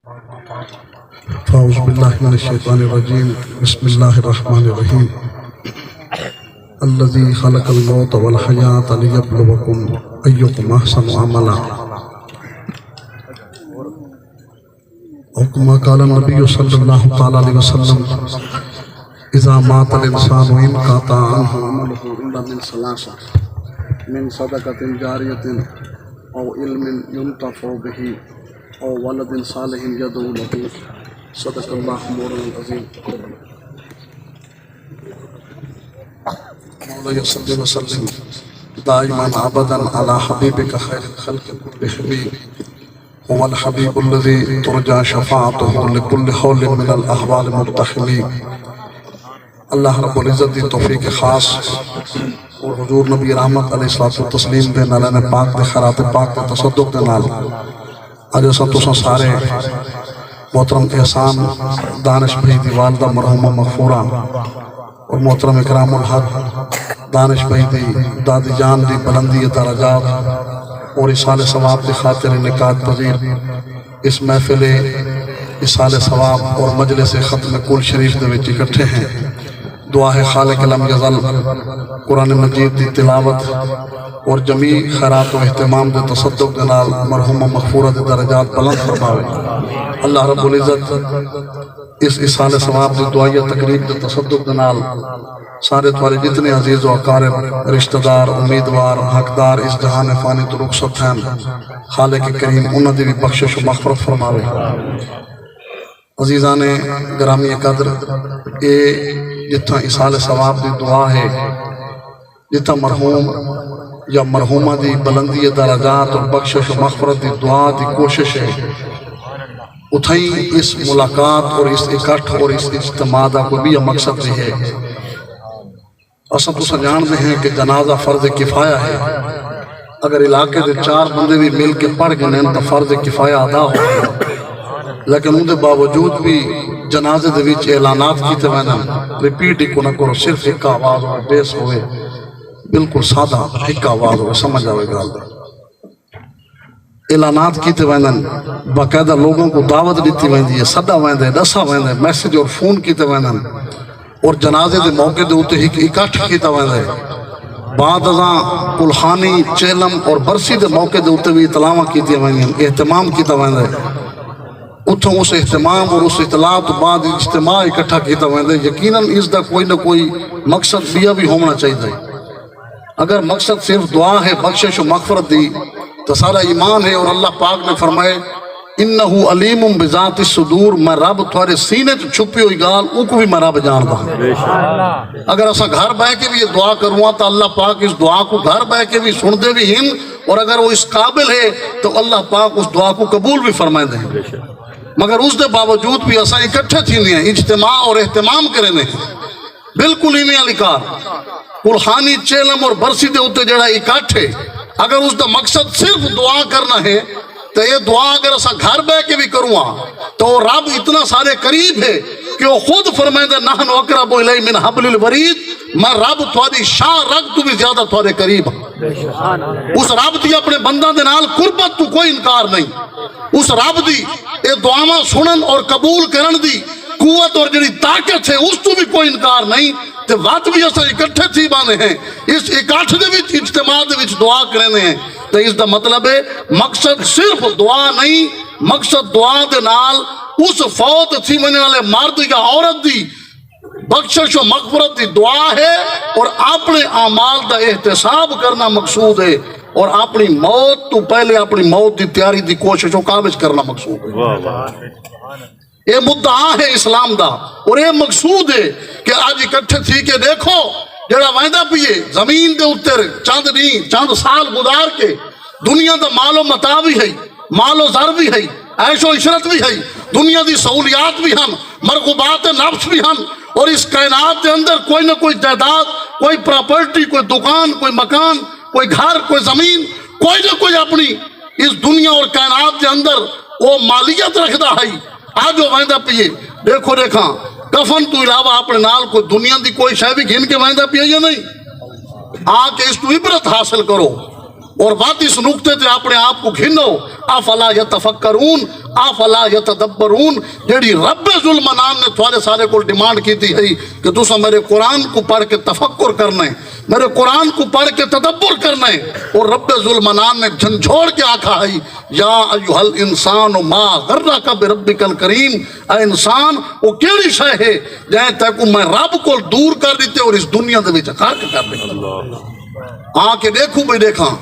أعوذ بالله من الشيطان الرجيم بسم الله الرحمن الرحيم الذي خلق الموت والحياة ليبلوكم أيكم أحسن عملا وكما قال النبي صلى الله عليه وسلم إذا مات الإنسان انقطع عنه عمله إلا من ثلاثة من صدقة جارية أو علم ينتفع به أو ولد صالح يدعو له صدق الله مولانا العظيم. مولاي صل وسلم دائما ابدا على حبيبك خير الخلق كل حبيب هو الحبيب الذي ترجى شفاعته لكل حول من الاحوال مقتحمين. اللہ رب العزت دی توفیق خاص اور حضور نبی رحمت علیہ الصلوۃ والتسلیم دے نالے پاک دے خیرات پاک دے تصدق دے نال اج اساں تساں سارے محترم احسان دانش بھائی دی والدہ مرحومہ مغفورہ اور محترم اکرام الحق دانش بھائی دی دادی جان دی بلندی درجات اور اصال ثواب دی خاطر نکات پذیر اس محفل اصال ثواب اور مجلس ختم کل شریف دے وچ اکٹھے ہیں. دعا ہے خالق لم یزل قرآن مجید دی تلاوت اور جمیع خیرات و اہتمام دے تصدق دے نال مرحومہ مغفورہ دے درجات بلند فرماوے. اللہ رب العزت اس اصال ثواب دی دعائیہ تقریب دے تصدق دے نال سارے توارے جتنے عزیز و اقارب رشتہ دار امیدوار حقدار اس جہان فانی تو رخصت ہیں خالق کریم انہاں دی بھی بخشش و مغفرت فرماوے. عزیزان گرامی قدر اے جتھا اصال ثواب دی دعا ہے جتھا مرحوم یا مرحومہ دی بلندی درجات اور بخشش و مغفرت دی دعا دی کوشش ہے اتھائی اس ملاقات اور اس اکٹھ اور اس اجتماع دا کوئی بھی مقصد بھی ہے. اساں تو جانتے ہیں کہ جنازہ فرض کفایہ ہے. اگر علاقے دے 4 بندے بھی مل کے پڑھ گئے تو فرض کفایہ ادا ہو گیا لیکن ان دے باوجود بھی جنازے دے وچ اعلانات کیتے وینا ریپیٹ کو نہ کرو صرف ایک آواز اور بیس ہوئے بالکل سادہ ایک آواز ہو سمجھ آوے گا. اعلانات کیتے وینا باقاعدہ لوگوں کو دعوت دیتی ویندی ہے صدا ویندے دسا ویندے میسج اور فون کیتے وینا اور جنازے دے موقع دے ہوتے ہی اکٹھ کیتا ویندے بعد ازاں کلخانی چیلم اور برسی دے موقع دے ہوتے بھی اطلاعاں کیتی ویندی اہتمام کیتا ویندے اتھوں اس اہتمام اور اس اطلاع تو بعد اجتماع اکٹھا کیتا ویندے. یقیناً اس دا کوئی نہ کوئی مقصد بھی ہونا چاہیے. اگر مقصد صرف دعا ہے بخشش و مغفرت دی تو سارا ایمان ہے اور اللہ پاک نے فرمائے انہو علیم بذات الصدور میں رب تھوڑے سینے تو چھپی ہوئی گال ان کو بھی میں رب جانتا ہوں. اگر ایسا گھر بہ کے بھی یہ دعا کروں تو اللہ پاک اس دعا کو گھر بہ کے بھی سن دے بھی ہم اور اگر وہ اس قابل ہے تو اللہ پاک اس دعا کو قبول بھی فرمائے دیں. مگر اس دے باوجود بھی ایسا اکٹھے تھی نہیں اجتماع اور اہتمام کرنے ہیں بالکل ہی نہیں لکھار کلخانی چیلم اور برسی دے ہوتے جڑا اکٹھے اگر اس دا مقصد صرف دعا کرنا ہے تو یہ دعا اگر ایسا گھر بہ کے بھی کروں تو رب اتنا سارے قریب ہے کہ وہ خود فرمائے دے نحن اقرب الیہ من حبل الورید میں رب تھوڑی شاہ رکھ تو بھی زیادہ تھوڑے قریب اس رب دی اپنے بندہ دے نال قربت تو کوئی انکار نہیں. اس رب دی اے دعاواں سنن اور قبول کرن دی قوت اور جڑی طاقت ہے اس تو بھی کوئی انکار نہیں. تے وقت بھی اسا اکٹھے تھی بانے ہیں اس اکٹھ دے وچ اجتماع دے وچ دعا کرنے ہیں تو اس دا مطلب ہے مقصد صرف دعا نہیں مقصد دعا دے نال اس فوت تھی مننے والے مرد یا عورت دی بخشش و مغفرت دی دعا ہے اور اپنے اعمال دا احتساب کرنا مقصود ہے اور اپنی موت تو پہلے اپنی موت دی تیاری دی کوشش و کاوش کرنا مقصود ہے. یہ مدعا ہے اسلام دا اور یہ مقصود ہے کہ آج اکٹھے تھی کہ دیکھو جڑا ویندہ پیے زمین دے اتر چند سال گزار کے دنیا دا مال و متاع بھی ہے مال و زر بھی ہے عیش و عشرت بھی ہے دنیا دی سہولیات بھی ہم مرغوبات نفس بھی ہم اور اس کائنات دے اندر کوئی نہ کوئی جائیداد کوئی پراپرٹی کوئی دکان کوئی مکان کوئی گھر کوئی زمین کوئی نہ کوئی اپنی اس دنیا اور کائنات دے اندر وہ مالیت رکھدا ہے. آج وہ ویندہ پیے دیکھو دیکھا کفن تو علاوہ اپنے نال کوئی دنیا دی کوئی شے بھی گھن کے ویندہ پیے یا نہیں. آ کے اس تو عبرت حاصل کرو اور بات اس نقطے تے اپنے آپ کو گھنو افلا یتفکرون افلا یتدبرون جیڑی رب ذل منان نے تھوڑے سارے کو ڈیمانڈ کی تھی ہے کہ تسا میرے قرآن کو پڑھ کے تفکر کرنا ہے، میرے قرآن کو پڑھ کے تدبر کرنا ہے، اور رب ذل منان نے جھنجھوڑ کے آکھا ہے یا ایھا الانسان ما غرک بربک الکریم، اے انسان وہ کیڑی شے ہے جائیں تے کو میں رب کو دور کر دیتے اور اس دنیا دے وچ غرق کر دیتے۔ آ کے دیکھوں بھی دیکھاں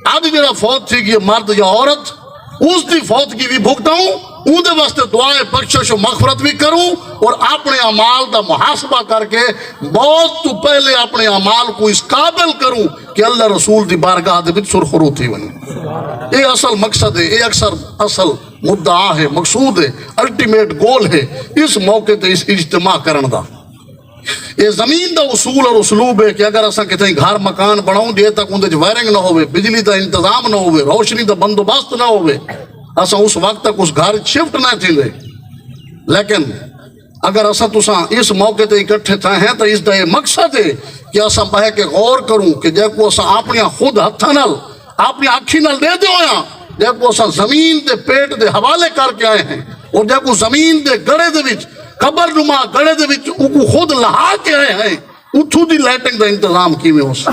آج جڑا فوت تھی کہ مرد یا عورت اس دی فوتگی بھی بھگتاؤں، اون دے واسطے دعائے بخشش و مغفرت بھی کروں، اور اپنے اعمال دا محاسبہ کر کے موت تو پہلے اپنے اعمال کو اس قابل کروں کہ اللہ رسول دی بارگاہ دے وچ سرخرو تھی بنے۔ یہ اصل مقصد ہے، یہ اصل مدعا ہے، مقصود ہے، الٹیمیٹ گول ہے اس موقع تے اس اجتماع کرن دا۔ یہ زمین دا اصول اور اسلوب ہے کہ اگر اساں کتنے گھر مکان بناؤں جے تک اندر وائرنگ نہ ہوئے، بجلی دا انتظام نہ ہوئے، روشنی دا بندوبست نہ ہوئے، اساں اس وقت تک اس گھر شفٹ نہ تھیندے۔ لیکن اگر اساں تساں اس موقع تے اکٹھے تھے ہیں تو اس دا یہ مقصد ہے کہ اساں بہ کے غور کروں کہ جے کو اساں اپنی خود ہتھاں نال اپنی اکھی نال دے دے ہویاں، جے کو اساں زمین دے پیٹ دے حوالے کر کے آئے ہیں، اور جے کو زمین دے گڑے دے وچ قبر نما گڑے دے وچ کو خود لہا کے آئے ہیں، اتھو دی لائٹنگ دا انتظام کیویں ہو سی،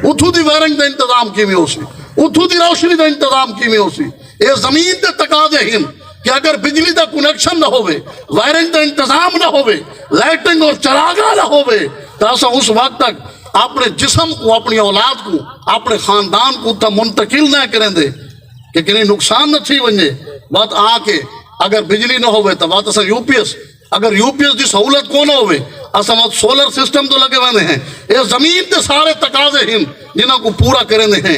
اتھو دی وائرنگ دا انتظام کیویں ہو سی، اتھو دی روشنی دا انتظام کیویں ہو سی۔ اے زمین دے تقاضے ہیں کہ اگر بجلی دا کنیکشن نہ ہوئے، وائرنگ دا انتظام نہ ہوئے، لائٹنگ اور چراغاں نہ ہوئے، تو اساں اس وقت تک اپنے جسم کو، اپنی اولاد کو، اپنے خاندان کو تا منتقل نہ کریں دے کہ کنہیں نقصان نہ تھی ونجے۔ بات آ کے اگر بجلی نہ ہوئے تو بات اساں یو پی ایس، اگر یو پی ایس دی سہولت کو نہ ہوئے اساں سولر سسٹم تو لگے ہوئے ہیں۔ یہ زمین تے سارے تقاضے ہیں جنہاں کو پورا کریں ہیں۔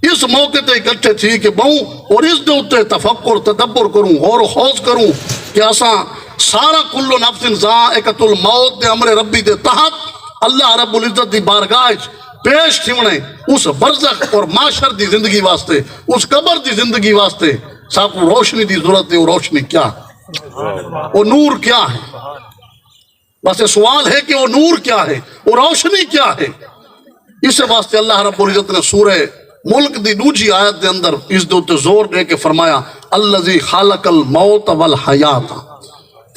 اس موقع تے اکٹھے تھی کہ بہوں اور اس دے اتے تفکر تدبر کروں اور خوض کروں کہ اساں سارا کل نفس ذائقۃ الموت دے امر ربی دے تحت اللہ رب العزت دی بارگاہ پیش تھیونے اس برزخ اور معاشر دی زندگی واسطے، اس قبر دی زندگی واسطے ساکو روشنی دی ضرورت ہے۔ اور روشنی کیا ہے، وہ نور کیا ہے؟ بس یہ سوال ہے کہ وہ نور کیا ہے، وہ روشنی کیا ہے؟ اس واسطے اللہ رب العزت نے سورہ ملک دی دوجی آیت دے اندر اس دے زور دے کے فرمایا الذی خلق الموت والحیات،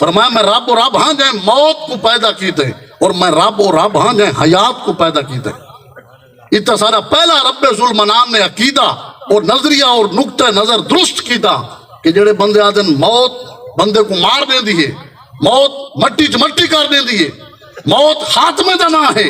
فرمایا میں رب اور رب ہاں جائیں موت کو پیدا کیتے، اور میں رب اور رب ہاں جائیں حیات کو پیدا کیتے۔ اتنا سارا پہلا رب ذل منان نے عقیدہ اور نظریہ اور نقطہ نظر درست کیتا کہ جڑے بندے آدن موت بندے کو مار دیں دیئے، موت مٹی مٹی کر دیں دیئے، موت خاتمے دا نہ ہے۔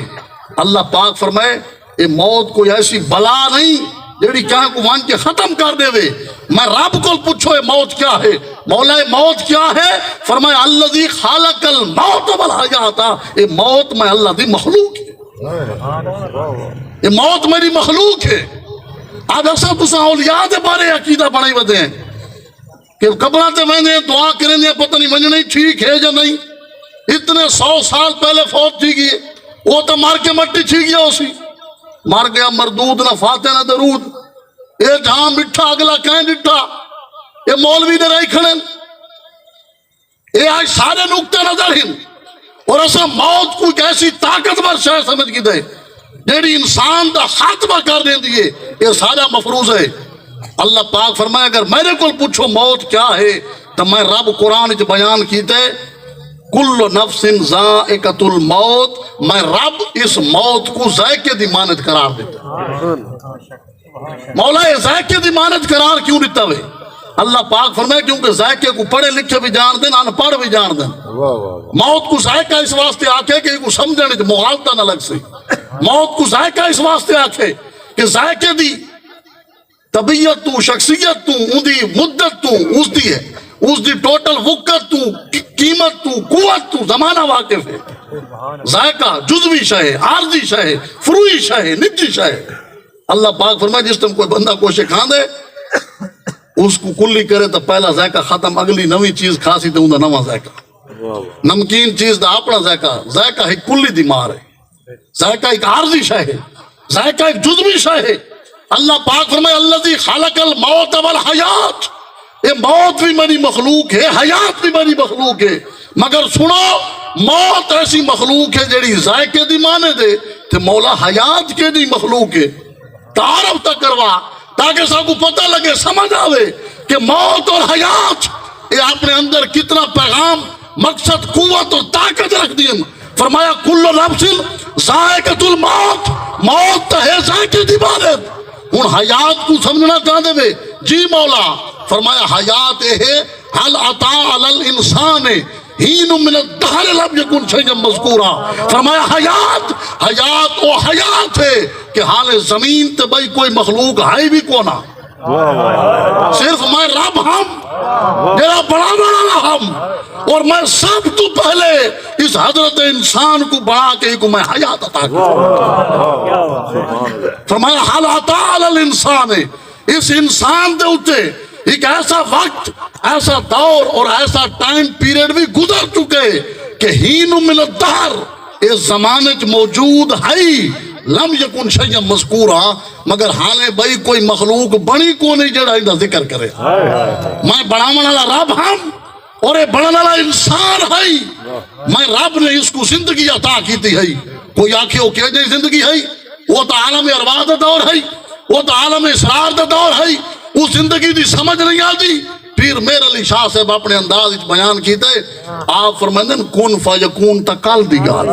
اللہ پاک فرمائے یہ موت کوئی ایسی بلا نہیں جیڑی کہاں کو مان کے ختم کر دے وے۔ میں رب کو پوچھو یہ موت کیا ہے، مولا موت کیا ہے؟ فرمایا الذی خلق الموت والحیات، یہ موت میں اللہ دی مخلوق ہے، یہ موت میری مخلوق ہے۔ آج ایسا تسا اولیاء دے بارے عقیدہ بڑھائی ودے ہیں کہ قبرہ تے ویندے دعا کریں دے پتہ نہیں ونجنے ٹھیک ہے یا نہیں، اتنے 100 سال پہلے فوت تھی گئی، وہ تو مار کے مٹی تھی گیا اسی، مار گیا مردود نہ فاتح نہ درود، اے جہاں مٹھا اگلا کہیں ڈٹھا، اے مولوی نے رہی کھڑن، اے آج سارے نقطے نظر ہیں۔ اور ایسا موت کو ایک ایسی طاقتور شے سمجھ کی دے جیڑی انسان دا خاتمہ کر دیں دیئے، یہ سارا مفروض ہے۔ اللہ پاک فرمائے اگر میرے کو پوچھو موت کیا ہے تو میں رب قرآن جو بیان کیتے کل نفس ذائقۃ الموت، میں رب اس موت کو ذائقے دی مانت قرار دیتا۔ مولا یہ ذائقے دی مانت قرار کیوں دیتا ہوئے؟ اللہ پاک فرمائے کیونکہ ذائقے کو پڑھے لکھے بھی جان دیں، ان پڑھ بھی جان دیں۔ موت کو ذائقہ اس واسطے آکھے کہ کو سمجھنے جو مغالطہ نہ لگ سی، موت کو ذائقہ اس واسطے آکھے کہ ذائقے دی طبیعت تو، شخصیت تو، ان دی مدت تو، اس دی ہے، اس دی ٹوٹل وقت تو، قیمت تو، قوت تو زمانہ واقف ہے۔ ذائقہ جزوی شے، عارضی شے، فروعی شے، نجی شے۔ اللہ پاک فرمائے جس تم کوئی بندہ کوشے کھان دے اس کو کلی کرے تو پہلا ذائقہ ختم، اگلی نوی چیز کھاسی تو اندھا نواں ذائقہ، نمکین چیز دا اپنا ذائقہ، ذائقہ ایک کلی دی مار ہے، ذائقہ ایک عارضی شے ہے، ذائقہ ایک جزوی شے ہے۔ اللہ پاک فرمائے الذی خلق الموت والحیات، یہ موت بھی میری مخلوق ہے، حیات بھی میری مخلوق ہے، مگر سنو موت ایسی مخلوق ہے جیڑی ذائقے دی مانے دے تو مولا حیات کے دی مخلوق ہے۔ تعارف تک کروا تاکہ سب کو پتہ لگے، سمجھ آوے کہ موت اور حیات یہ اپنے اندر کتنا پیغام مقصد قوت اور طاقت رکھ دیا. فرمایا کل نفس ذائقۃ الموت, موت تو ہے ذائقے دی بات. ہن حیات کو سمجھنا چاہتے وے جی مولا. فرمایا حیات ہے حل عطا علی الانسان ہین من الدہر لم یکن شیئا مذکورا. فرمایا حیات, حیات وہ حیات ہے کہ حال زمین تے بھئی کوئی مخلوق ہے بھی کونا, صرف میں رب ہم میرا بڑا بڑا ہم, اور میں سب تو پہلے اس حضرت انسان کو بڑھا کے کو میں حیات عطا کروں. فرمایا حل عطا علی الانسان, اس انسان دے اٹھے ایک ایسا وقت, ایسا دور اور ایسا ٹائم پیریڈ بھی گزر چکے کہ ہین من الدہر اس زمانے موجود ہے لم یکن شیئا مذکورا, مگر حالے بھئی کوئی مخلوق بنی کو نہیں جڑا اندہ ذکر کرے. میں بڑھاون والا رب ہم اور یہ بڑھن والا انسان ہے. میں رب نے اس کو زندگی عطا کی تھی ہے. کوئی آنکھیں وہ کہہ جائے زندگی ہے, وہ تو عالم ارواح دا دور ہے, وہ تو عالم اسرار دا دور ہے. اس زندگی دی سمجھ نہیں آتی. پھر میر علی شاہ صاحب اپنے انداز بیان کیتے, آپ فرمائیں کن فیکون تکال دی گال.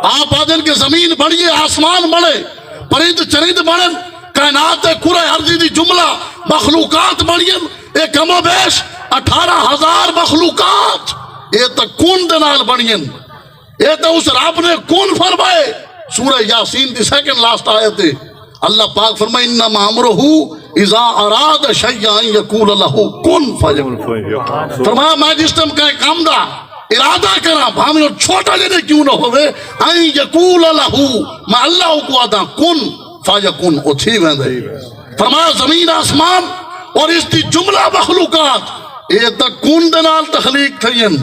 آپ آدھن کہ زمین بڑھئے, آسمان بڑھے, پرند چرند بڑھن, کائنات کرہ ارضی دی جملہ مخلوقات بڑھئے, ایک کم و بیش 18,000 مخلوقات یہ تا کون دنال بڑھئے. یہ تا اس رب نے کون فرمائے. سورہ یاسین دی سیکنڈ لاسٹ آیت ہے. اللہ پاک فرمائے انما امرہ اذا اراد شیئا ان یقول لہ کن فیکون. فرمایا میں جس ٹائم کہیں کام دا ارادہ کرا بھامی چھوٹا جنے کیوں نہ ہوئے, ان یقول لہ میں اللہ کو آدھا کن فیکون او تھی ویندے. فرمایا زمین آسمان اور اس دی جملہ مخلوقات یہ تا کن دنال تخلیق تھئین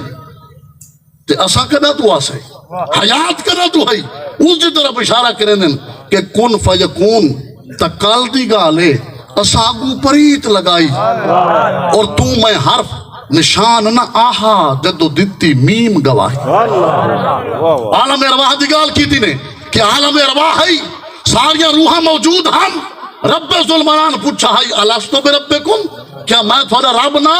تے اسا کنا تو آسے حیات کنا تو ہے. اس دی طرف اشارہ کریں کہ کن فیکون تکال دی گالے اساگو پریت لگائی, اور تو میں حرف نشان نہ آہا جدو دیتی میم گواہی. عالم ارواح دی گال کی تھی نے کہ عالم ارواح ہے, ساریاں روحاں موجود ہم. رب ظلمانان پوچھا ہے الستو بربکم, کیا میں تھوڑا رب نہ؟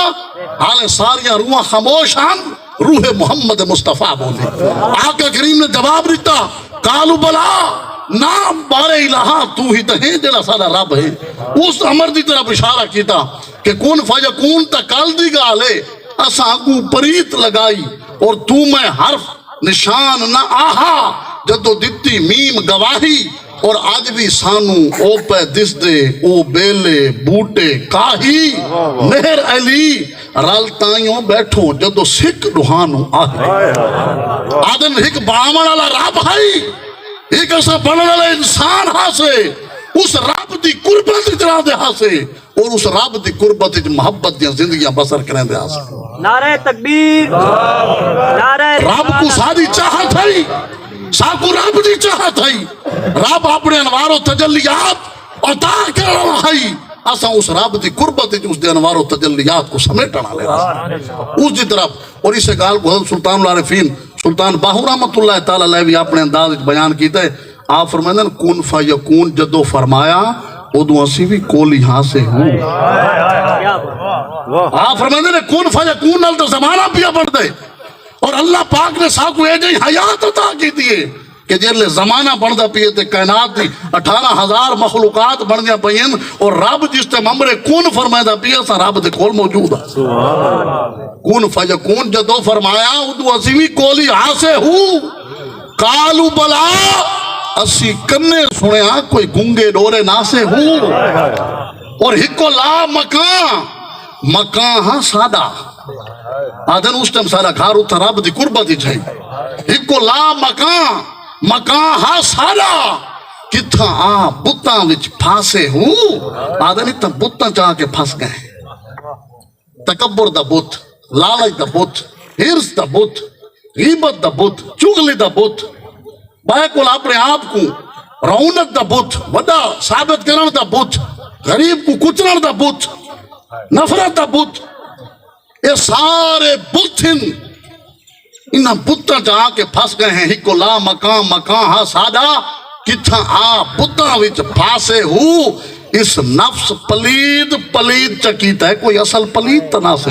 حال ساریاں روحاں خاموش ہم, روح محمد مصطفیٰ بولے. آقا کریم نے جواب دیتا کالو بلا نام بارے الہا تو ہی تہیں جڑا سارا رب ہے. اس امر دی طرف اشارہ کیتا کہ کون فیکون تکال دی گالے اساگو پریت لگائی, اور تو میں حرف نشان نہ آہا جدو دیتی میم گواہی. اور آج بھی سانو او پہ دس دے او بیلے بوٹے کاہی مہر علی رالتائیوں بیٹھو جدو سکھ روحانو آہی. آدن ایک بامان والا رب ہے, ایک ایسا بڑھنے والا انسان ہاسے, اس رب دی قربت اتنا دے ہاسے, اور اس رب دی قربت محبت دیا زندگیاں بسر کریں دے ہاسے. نعرہ تکبیر, نعرہ رب کو ساری چاہت ہے, ساکو رب دی چاہت ہے. رب اپنے انوار و تجلیات عطا کر رہا ہے, اسا اس رب دی قربت اس دے انوار و تجلیات کو سمیٹنا لے رہا ہے اس دی طرف. اور اسے گال کو حضرت سلطان العارفین سلطان باہو رحمت اللہ تعالیٰ علیہ بھی اپنے انداز بیان کیتا ہے. آپ فرمائیں کن فیکون جدو فرمایا ادو اسی بھی کولی ہاں سے ہوں. آپ فرمائیں کن فیکون نال تو زمانہ پیا پڑ دے, اور اللہ پاک نے ساکو اے جائیں حیات عطا کی دیئے کہ جیلے زمانہ بڑھدا پیئے تے کائنات دی 18,000 مخلوقات بڑھدیا پئین, اور رب جس تے ممرے کون فرمائدہ پیئے سا رب دے کول موجود ہے. کون فیکون جدو فرمایا ادو اسی بھی کولی آسے ہوں. کالو بلا اسی کنے سنے کوئی گنگے ڈورے ناسے ہوں. اور ہکو لا مکان, مکان ہاں سادہ آدھن اس ٹائم سارا گھار اتھا رب دی قربت ہی چھائی. ہکو لا مکان, مکان ہاں سارا کتھا آ بتاں وچ پھاسے ہوں. آدھن اتھا بتاں چاہ کے پھاس گئے. تکبر دا بت, لالچ دا بت, ہرس دا بت, غیبت دا بت, چغلی دا بت, بائکل اپنے آپ کو رونت دا بت, وڈا ثابت کرن دا بت, غریب کو کچرن دا بت, نفرت دا بت, یہ سارے بت ہیں. انہاں بتاں جا کے پھس گئے ہیں. ہکو لا مکان, مکان ہاں سادہ کتھا آ بتاں وچ پھاسے ہو. اس نفس پلید پلید چکیتا ہے، کوئی اصل پلید تناسے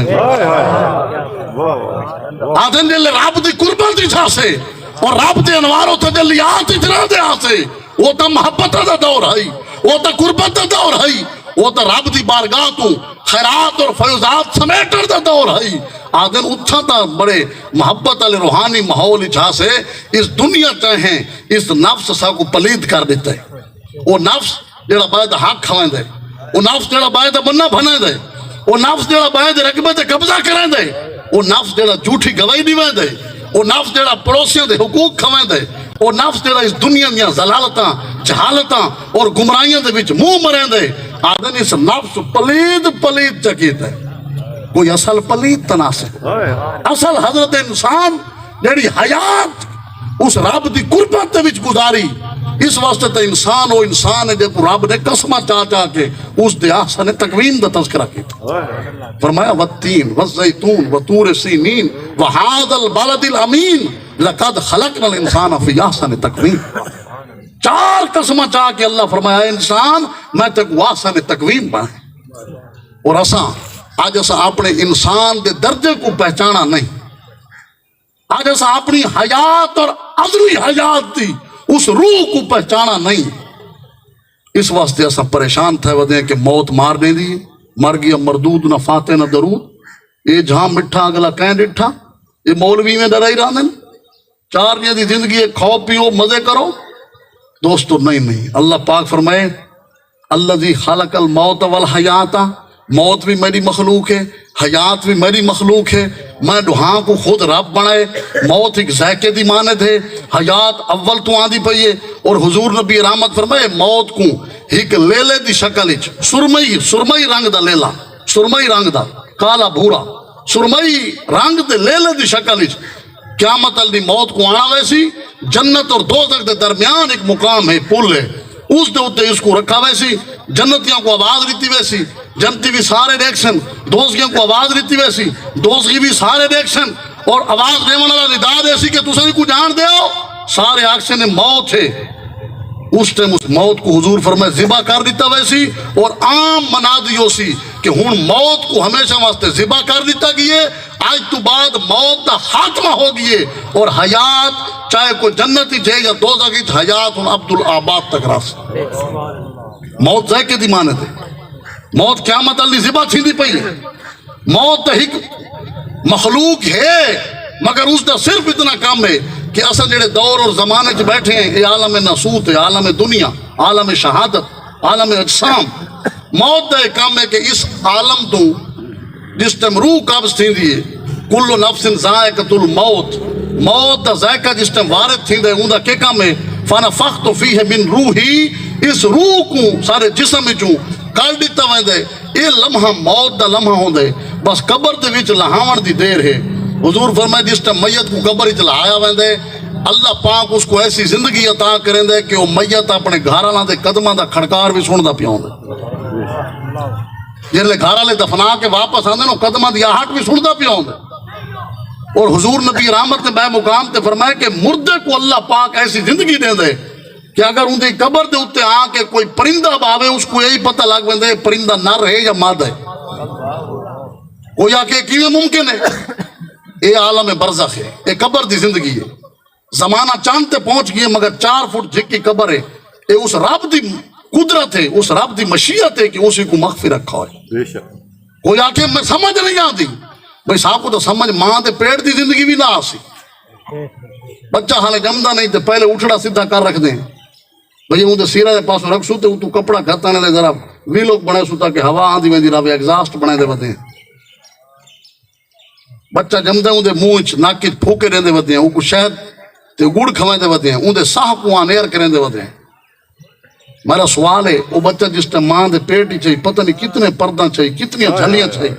آدھن جلے رب دی قربت اچھا سے اور رب دے انوار و تجلیات اچھنا دے آسے، وہ تا محبت دا دور ہے، وہ تا قربت دا دور ہے، وہ تا رب دی بارگاہ تو خیرات اور فیضات سمیٹر دا دور ہے۔ آدھن اتھا تا بڑے محبت علی روحانی ماحول اچھا سے اس دنیا چاہیں اس نفس سا کو پلید کر دیتا ہے۔ وہ نفس جڑا باید حق کھوائیں دے، وہ نفس جڑا باید بننا بھنائیں دے، وہ نفس جڑا باید رقبت قبضہ کریں دے، وہ نفس جڑا جھوٹی گواہی دیویں دے، وہ نفس جڑا پڑوسیوں دے حقوق کھوائیں دے، وہ نفس جڑا اس دنیا دیا زلالتاں جہالتاں اور گمراہیاں دے وچ منہ مریں دے، آدھن اس نفس پلید پلید چکیت ہے، کوئی اصل پلید تناسے۔ اصل حضرت انسان جڑی حیات اس رب دی قربت دے وچ گزاری، اس واسطے تے انسان وہ انسان ہے جے کو رب نے قسمہ چاہ چاہ کے اس دے احسن تقویم دا تذکرہ کیتا۔ فرمایا والتین والزیتون وطور سینین وہذا البلد الامین لقد خلقنا الانسان فی احسن تقویم۔ چار قسمہ چاہ کے اللہ فرمایا انسان میں تے کو احسن تقویم بنائے، اور اساں آج اساں اپنے انسان دے درجے کو پہچانا نہیں، آج اساں اپنی حیات اور عذری حیات دی اس روح کو پہچانا نہیں، اس واسطے اساں پریشان تھے ودیں کہ موت مار نہیں دی، مر گیا مردود نہ فاتح نہ درود، یہ جہاں مٹھا اگلا کہیں ڈٹھا، یہ مولوی میں ڈرائی راندن، چار دنیا دی زندگی کھاؤ پیو مزے کرو۔ دوستو نہیں، اللہ پاک فرمائے الذی خلق الموت والحیات، موت بھی میری مخلوق ہے، حیات بھی میری مخلوق ہے، میں دہاں کو خود رب بنائے، موت ایک ذائقے دی مانت ہے، حیات اول تو آندھی پئیے، اور حضور نبی رحمت فرمائے موت کو ایک لیلے دی شکل اچ سرمئی رنگ دا لیلا، سرمئی رنگ دا کالا بھورا سرمئی رنگ دے لیلے دی شکل اچ قیامت علی موت کو آنا ویسی، جنت اور دوزخ دے درمیان ایک مقام ہے، پل ہے، اس دے ہوتے اس کو رکھا ویسی، جنتیاں کو آواز رہتی ویسی، جنتی بھی سارے ریکشن، دوزگیوں کو آواز رہتی ویسی، دوزگی بھی سارے ریکشن، اور آواز دیون والا نداد ایسی کہ تسیں کو جان دے ہو، سارے آکشن موت ہے۔ اس ٹائم اس موت کو حضور فرمائے ذبح کر دیتا ویسی، اور عام منادیوں سی کہ ہون موت کو ہمیشہ واسطے ذبح کر دیتا گئے، آج تو بعد موت دا خاتمہ ہو گئے، اور حیات چاہے کوئی جنتی جائے یا دوزخی حیات ان عبدالآباد تک راس۔ موت ذائقے دی مانت ہے، موت قیامت علی ذبح چھیندی پئی ہے، موت ایک مخلوق ہے، مگر اس دا صرف اتنا کام ہے کہ اصل جڑے دور اور زمانے چ بیٹھے ہیں، یہ عالم ناسوت ہے، عالم دنیا، عالم شہادت، عالم اجسام، موت دا ایک کام ہے کہ اس عالم تو جس ٹائم روح قابض تھی دیئے، کل نفس ذائقۃ الموت، موت دا ذائقہ جس ٹائم وارد تھی دے، اون دا کیا کام ہے فنفخت فیہ من روحی، اس روح کو سارے جسم چوں کر دیتا وے دے، یہ لمحہ موت دا لمحہ ہوں دے، بس قبر دے وچ لہاون دی دیر ہے۔ حضور فرمائے جس ٹائم میت کو قبر وچ لہایا وے دے، اللہ پاک اس کو ایسی زندگی عطا کریں دے کہ وہ میت اپنے گھراں دے قدماں دا کھڑکار بھی سندا پیاں دے، جلے گھراں لے دفنا کے واپس آندے نو قدماں دی آہٹ بھی سندا پیاں دے۔ اور حضور نبی رحمت نے بے مقام تے فرمایا کہ مردے کو اللہ پاک ایسی زندگی دے دے کہ اگر ان دی قبر دے اتے آ کے کوئی پرندہ باوے اس کو یہی پتہ لگ ویندے پرندہ نر ہے یا مادہ ہے، کوئی آ کے کیویں ممکن ہے؟ اے عالم برزخ ہے، اے قبر دی زندگی ہے، زمانہ چاند تے پہنچ گئی مگر 4 فٹ جھکی قبر ہے، اے اس رب دی قدرت ہے، اس رب دی مشیت ہے کہ اسی کو مخفی رکھا ہے۔ کوئی آ کے میں سمجھ نہیں آتی، بھئی صاحب کو تو سمجھ ماں دے پیٹ دی زندگی بھی نہ آسی، بچہ حالے جمدہ نہیں تے پہلے اٹھڑا سیدھا کر رکھ دیں، بھئی اون دے سیرہ دے پاس رکھ سو تے تو کپڑا کھتانے دے ذرا ویلوگ بنے سو تاکہ ہوا آندھی ویندی رہے، ایگزاسٹ بنے دے ودیں، بچہ جمدے اون دے منہ وچ ناک وچ پھوکے رہندے ودیں، اون کو شہد تے گڑ کھوائیں دے ودیں، اون دے ساہ کو آن ایئر کریں دے ودیں۔ میرا سوال ہے وہ بچہ جس ٹائم ماں دے پیٹ ہی چاہیے پتہ نہیں کتنے پردہ چاہیے، کتنی جھلیاں چاہیے،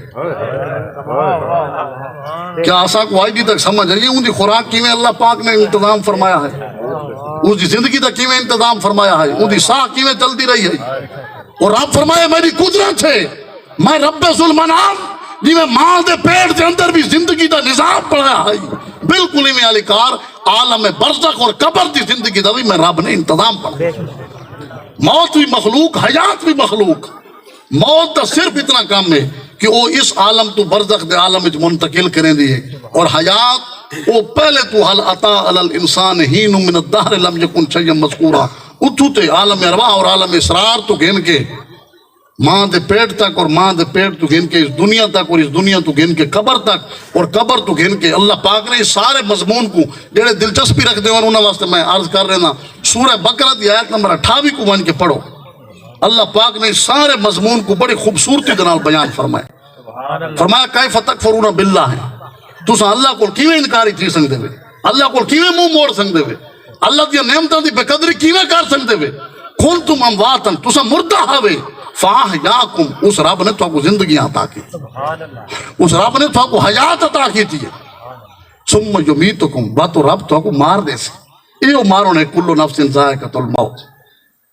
کیا آسا کو آئی جی تک سمجھ ہے یہ ان دی خوراک کیویں اللہ پاک نے انتظام فرمایا ہے، اس دی زندگی دا کیویں انتظام فرمایا ہے، ان دی ساہ کیویں چلتی رہی ہے، اور رب فرمایا میری قدرت ہے، میں رب ذوالمنان جی میں ماں دے پیٹ دے اندر بھی زندگی دا نظام پڑھایا ہے، بالکل ہی میں علیکار عالم برزخ اور قبر دی زندگی دا بھی میں رب نے انتظام پڑھایا۔ موت بھی مخلوق حیات بھی مخلوق موت کا صرف اتنا کام ہے کہ وہ اس عالم تو برزخ دے عالم وچ منتقل کریں دی ہے اور حیات وہ پہلے تو حل عطا علی الانسان ہین من الدہر لم یکن شیئا مذکورا اتھو تے عالم ارواح اور عالم اسرار تو گھن کے ماں دے پیٹ تک اور ماں دے پیٹ تو گھن کے اس دنیا تک اور اس دنیا تو گھن کے قبر تک اور قبر تو گھن کے اللہ پاک نے اس سارے مضمون کو جڑے دلچسپی رکھ دے اور انہاں واسطے میں عرض کر رہا سورہ بقرہ دی آیت نمبر 28 کو بن کے پڑھو اللہ پاک نے اس سارے مضمون کو بڑی خوبصورتی دے نال بیان فرمایا کیف تکفرون باللہ ہے تساں اللہ کو کیویں انکاری تھی سکدے وے اللہ کو کیویں منہ موڑ سکدے وے اللہ دی نعمتاں دی بے قدری کیویں کر سکدے وے کنتم امواتن تساں مردہ ہوے فاحیاکم اس رب نے تو کو زندگی عطا کی اس رب نے تو کو حیات عطا کی تھی ثم یمیتکم با تو رب تو کو مار دے سی ایو مارو نے کل نفس ذائقۃ الموت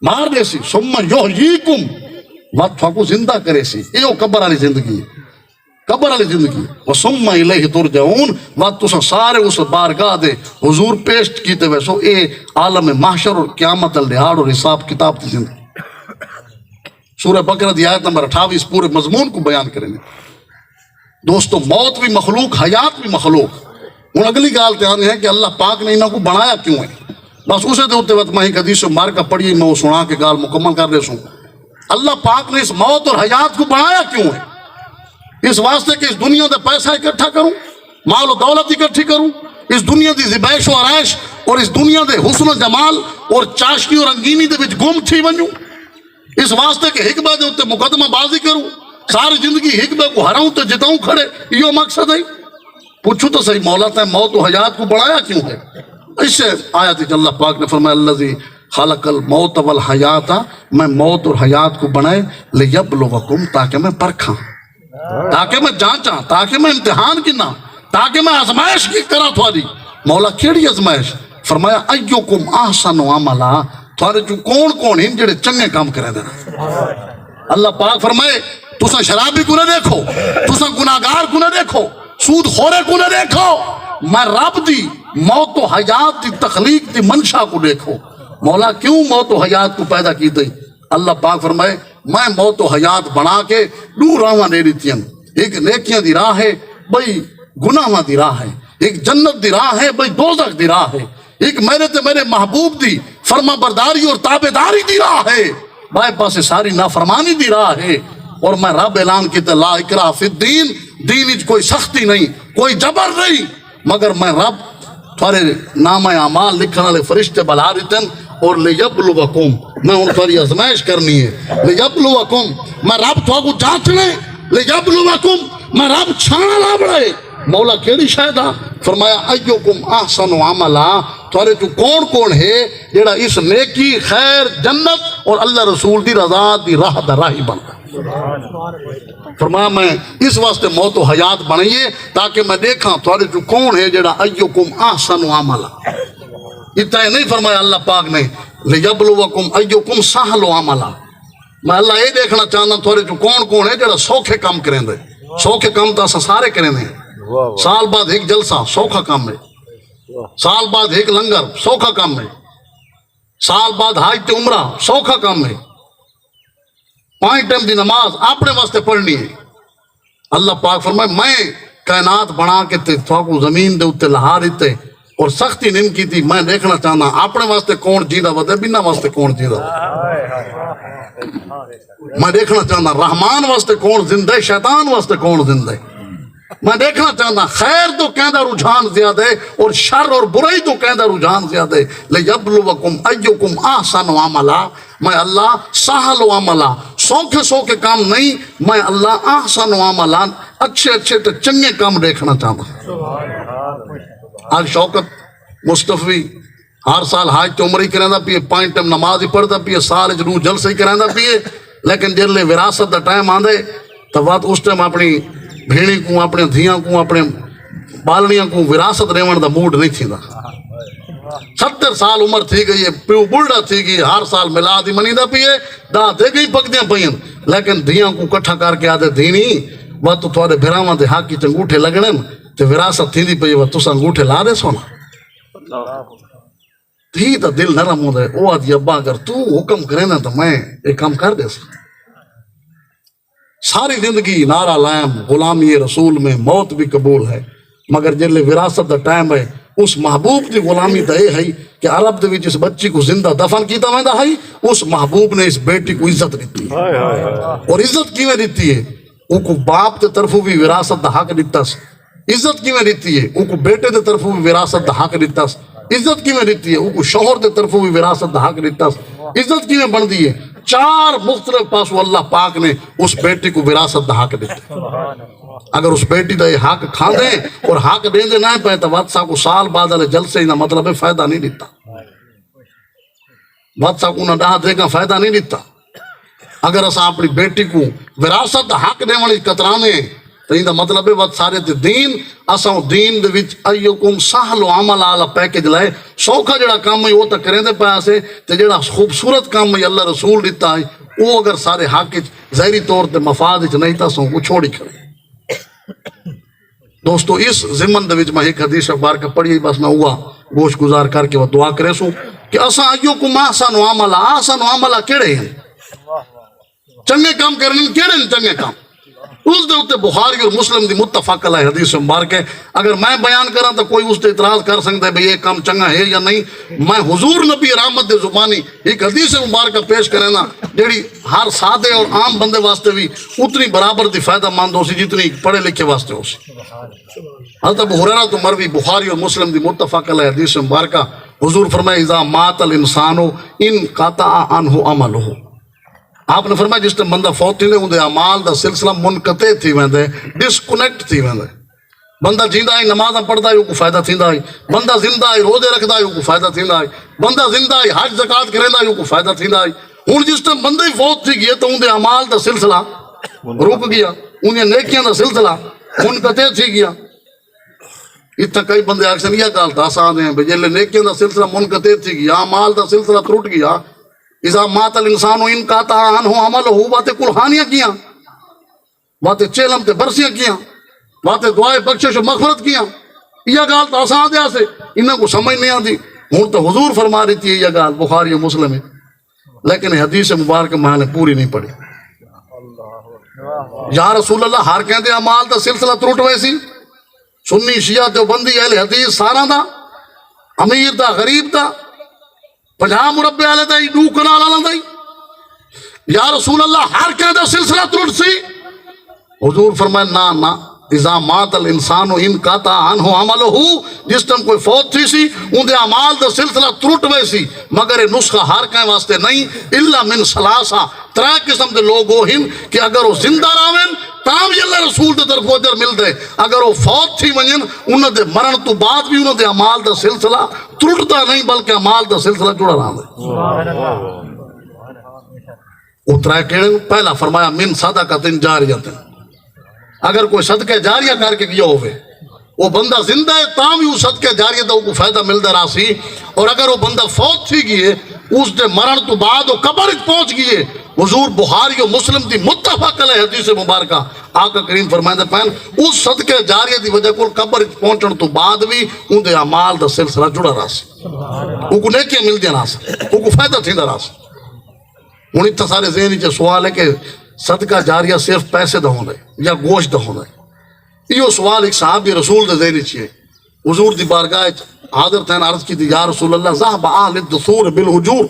مار دے سی ثم یحییکم با تو کو زندہ کرے سی ایو قبر والی زندگی قبر والی زندگی وثم الیہ ترجعون با تو سارے اس بارگاہ دے حضور پیش کیتے ہوئے سو اے عالم محشر اور قیامت الدہاڑ اور حساب کتاب کی زندگی سورہ بقرہ دی آیت نمبر 28 اس پورے مضمون کو بیان کریں گے دوستو موت بھی مخلوق حیات بھی مخلوق ہوں اگلی گال دھیان ہے کہ اللہ پاک نے انہوں کو بنایا کیوں ہے بس اسے دے ہوتے وقت میں ایک حدیث سے مار کا پڑھی میں وہ سنا کے گال مکمل کر رہے سوں اللہ پاک نے اس موت اور حیات کو بنایا کیوں ہے اس واسطے کہ اس دنیا دے پیسہ اکٹھا کروں مال و دولت اکٹھی کروں اس دنیا دی زبائش و آرائش اور اس دنیا دے حسن و جمال اور چاشکی اور رنگینی دے وچ گم تھی ونجوں اس واسطے کہ حکمہ دے ہوتے مقدمہ بازی کروں ساری زندگی حکمہ کو ہراؤں تو جتاؤں کھڑے یہ مقصد ہے پوچھو تو صحیح مولا تا موت و حیات کو بڑھایا کیوں ہے اس سے آیت کہ اللہ پاک نے فرمایا اللذی خلق الموت والحیات میں موت اور حیات کو بنائے لیبلوکم تاکہ میں پرکھاں تاکہ میں جانچاں تاکہ میں امتحان کی نہ تاکہ میں آزمائش کی کرا تھوڑی مولا کیڑی آزمائش فرمایا ایوکم احسن عملا تھوڑے جو کون ہیں جڑے چنگے کام کرے دینا اللہ پاک فرمائے تساں شرابی کو نہ دیکھو تساں گناہگار کو نہ دیکھو سود خورے کو نہ دیکھو میں رب دی موت و حیات دی تخلیق دی منشا کو دیکھو مولا کیوں موت و حیات کو پیدا کی دی اللہ پاک فرمائے میں موت و حیات بنا کے دو راہاں دے دیتی ہیں ایک نیکیاں دی راہ ہے بھئی گناہاں دی راہ ہے ایک جنت دی راہ ہے بھئی دوزخ دی راہ ہے ایک میرے تے میرے محبوب دی فرما برداری اور تابداری دی راہ ہے بائے پاسے ساری نافرمانی دی راہ ہے اور میں رب اعلان کیتے لا اکراہ فی الدین دین اچ کوئی سختی نہیں کوئی جبر نہیں مگر میں رب تھوڑے نامہ اعمال لکھنے والے فرشتے بلا دیتن اور لیبلوکم میں ان تھوڑی ازمائش کرنی ہے لیبلوکم میں رب تھوڑا کو جانچنے لیبلوکم میں رب چھانا لا بڑھائے مولا کیڑی شاہدہ فرمایا ایوکم احسن عملا تھوڑے جو کون ہے جڑا اس نیکی خیر جنت اور اللہ رسول دی رضا دی راہ دا راہی بن فرمایا میں اس واسطے موت و حیات بنائیے تاکہ میں دیکھاں تھوڑے جو کون ہے جڑا ایوکم احسن عملا اتنا نہیں فرمایا اللہ پاک نے لیبلوکم ایوکم سہل عملا میں اللہ یہ دیکھنا چاہنا تھوڑے جو کون ہے جڑا سوکھے کام کریں دے سوکھے کام تا سارے کریں دے سال بعد ایک جلسہ سوکھا کام ہے سال بعد ایک لنگر سوکھا کام ہے سال بعد حج عمرہ سوکھا کام ہے 5 ٹائم دی نماز اپنے واسطے پڑھنی ہے اللہ پاک فرمائے میں کائنات بنا کے تھوڑا کو زمین دے اتے لہا دیتے اور سختی نم کی تھی میں دیکھنا چاہنا اپنے واسطے کون جیدہ ودے بنا واسطے کون جیدہ میں دیکھنا چاہنا رحمان واسطے کون زندہ شیطان واسطے کون زندہ میں دیکھنا چاہتا خیر تو کہندہ رجحان زیادہ ہے اور شر اور برائی تو کہندہ رجحان زیادہ ہے لیبلوکم ایوکم احسن عملا میں اللہ سہل عملا سوکھے کام نہیں میں اللہ احسن عملا اچھے تو چنگے کام دیکھنا چاہتا آج شوکت مصطفی ہر سال حج تو عمر ہی کریں پیے 5 ٹائم نماز ہی پڑھتا پیے سال روح جلسے ہی کریں پیے لیکن جلے وراثت دا ٹائم آندے تو بات اس ٹائم اپنی بھیڑی کو اپنے دھیاں کو اپنے بالنیاں کو وراثت ریون دا موڈ نہیں تھی دا 70 سال عمر تھی گئی ہے پیو بلڈا تھی گئی ہر سال ملاد ہی منی دا پیے دا دے گئی پکدیاں پئیں لیکن دھیاں کو کٹھا کر کے آدھے دینی وہ تو تھوڑے بھراواں دے حق کی انگوٹھے لگنے تے وراثت تھی دی پئی وہ تساں انگوٹھے لا دے سونا تھی تو دل نرم ہو رہے وہ آدھی ابا اگر تو حکم کرے نا تو میں ایک کام کر دے سکتا ساری زندگی نعرہ لائم غلامی رسول میں موت بھی قبول ہے مگر جلے وراثت دا ٹائم ہے اس محبوب دی غلامی دا یہ ہے کہ عرب دے وچ اس بچی کو زندہ دفن کیتا ویندا ہے اس محبوب نے اس بیٹی کو عزت دیتی ہے اور عزت کیویں دیتی ہے وہ کو باپ دے طرفوں بھی وراثت دا حق دیتا عزت کیویں دیتی ہے وہ کو بیٹے دے طرفوں بھی وراثت دا حق دیتا عزت کیویں دیتی ہے وہ کو شوہر دے طرفوں بھی وراثت دا حق دیتا عزت کیویں بندی ہے 4 مختلف پاسوں اللہ پاک نے اس بیٹی کو وراثت دا حق دیتا اگر اس بیٹی دا یہ حق کھا دیں اور حق دیں دے نہ پہ تو واتسا کو سال بعد والے جلسے نہ مطلب ہے فائدہ نہیں دیتا واتسا کو نہ ڈاہ دے گا فائدہ نہیں دیتا اگر اسا اپنی بیٹی کو وراثت دا حق دے والی کترانے تو یہ مطلب ہے وقت سارے تے دین اساں دین دے وچ ایوکم سہل و عمل والا پیکج لائے سوکھا جڑا کام ہے وہ تو کریں دے پیا سے تے جڑا خوبصورت کام ہے اللہ رسول دیتا ہے وہ اگر سارے حق ظاہری طور تے مفاد وچ نہیں تا سو کو چھوڑی کھڑے دوستو اس ضمن دے وچ میں ایک حدیث اخبار کا پڑھی بس میں ہوا گوش گزار کر کے وہ دعا کرے سوں کہ اساں ایوکم احسن و عمل کیڑے ہیں چنگے کام کرنے کیڑے ہیں چنگے کام اس دے ہوتے بخاری اور مسلم دی متفق علیہ حدیث مبارک ہے اگر میں بیان کرا تو کوئی اس تے اعتراض کر سکتا ہے بھئی یہ کام چنگا ہے یا نہیں میں حضور نبی رحمت دے زبانی ایک حدیث مبارکہ پیش کرے نا جیڑی ہر سادے اور عام بندے واسطے بھی اتنی برابر دی فائدہ مند ہو سی جتنی پڑھے لکھے واسطے ہو سی حضرت ابو ہریرہ تو مروی بخاری اور مسلم دی متفق علیہ حدیث مبارکہ حضور فرمائے اذا مات الانسان انقطع عنہ عملہ آپ نے فرمایا جس ٹائم بندہ فوت تھی اندے اعمال دا سلسلہ منقطع تھی ویندے ڈسکنیکٹ تھی ویندے بندہ جیندہ ہے نمازاں پڑھدا ہے کو فائدہ تھیندا ہے بندہ زندہ ہے روزے رکھدا ہے کو فائدہ تھیندا ہے بندہ زندہ ہے حج زکات کریندا ہے کو فائدہ تھیندا ہے ہن جس ٹائم بندہ ہی فوت تھی گیا تو اندے اعمال دا سلسلہ رک گیا انہاں نیکیاں دا سلسلہ منقطع تھی گیا اتنا کئی بندے اکثر یہ گل تا آسان ہیں بھئی جے نیکیاں دا سلسلہ منقطع تھی گیا اعمال دا سلسلہ ٹوٹ گیا اذا مات الانسان انقطع عنہ عملہ باتیں قرآنیاں کیاں باتیں چیلم تے برسیاں کیاں باتیں دعائے بخشش و مغفرت کیاں یہ گال تو آسان دیا سے انہاں کو سمجھ نہیں آتی ہوں تو حضور فرما رہی تھی یہ گال بخاری و مسلم ہے لیکن حدیث مبارک میں نے پوری نہیں پڑھی یا رسول اللہ ہر کہندے اعمال دا سلسلہ ترٹ ویسی سنی شیعہ دیوبندی اہل حدیث سارا دا امیر دا غریب دا 50 مربع والے دا دو کنال والا دا یا رسول اللہ ہر کہہ دا سلسلہ ترٹ سی حضور فرمائے نا اذا مات الانسان انقطع عنہ عملہ جس ٹائم کوئی فوت تھی سی اندے اعمال دا سلسلہ ترٹ ویسی مگر یہ نسخہ ہر کہیں واسطے نہیں الا من ثلاثہ 3 قسم دے لوگ ہو ہن کہ اگر وہ زندہ راوین تام یہ اللہ رسول دے طرف اجر مل دے اگر وہ فوت تھی ونجن انہوں دے مرن تو بعد بھی انہوں دے اعمال دا سلسلہ ترٹتا نہیں بلکہ اعمال دا سلسلہ جڑا رہا ہے اترائے کہنے پہلا فرمایا من صدقۃ جاریۃ اگر کوئی صدقہ جاریہ کر کے کیا ہوئے وہ بندہ زندہ ہے تام ہی اس صدقہ جاریہ دا کو فائدہ مل دے راسی اور اگر وہ بندہ فوت تھی گئے اس دے مرن تو بعد وہ قبر پہنچ گئے حضور بخاری و مسلم دی متفق علیہ حدیث مبارکہ آقا کریم فرمائے پہن اس صدقہ جاریہ دی وجہ کو قبر پہنچن تو بعد بھی ان دے اعمال دا سلسلہ جڑا راسی وہ کو نیکیاں مل دیا راسی وہ کو فائدہ تھی دا راسی انہی تا سارے ذہنی چے سوال ہے کہ صدقہ جاریہ صرف پیسے دا ہونے یا گوشت دا ہونے یہ سوال ایک صحابی رسول دے ذہنی چے حضور دی بارگاہ حاضر تین عرض کی دی یا رسول اللہ ذہب آل الدثور بالحجور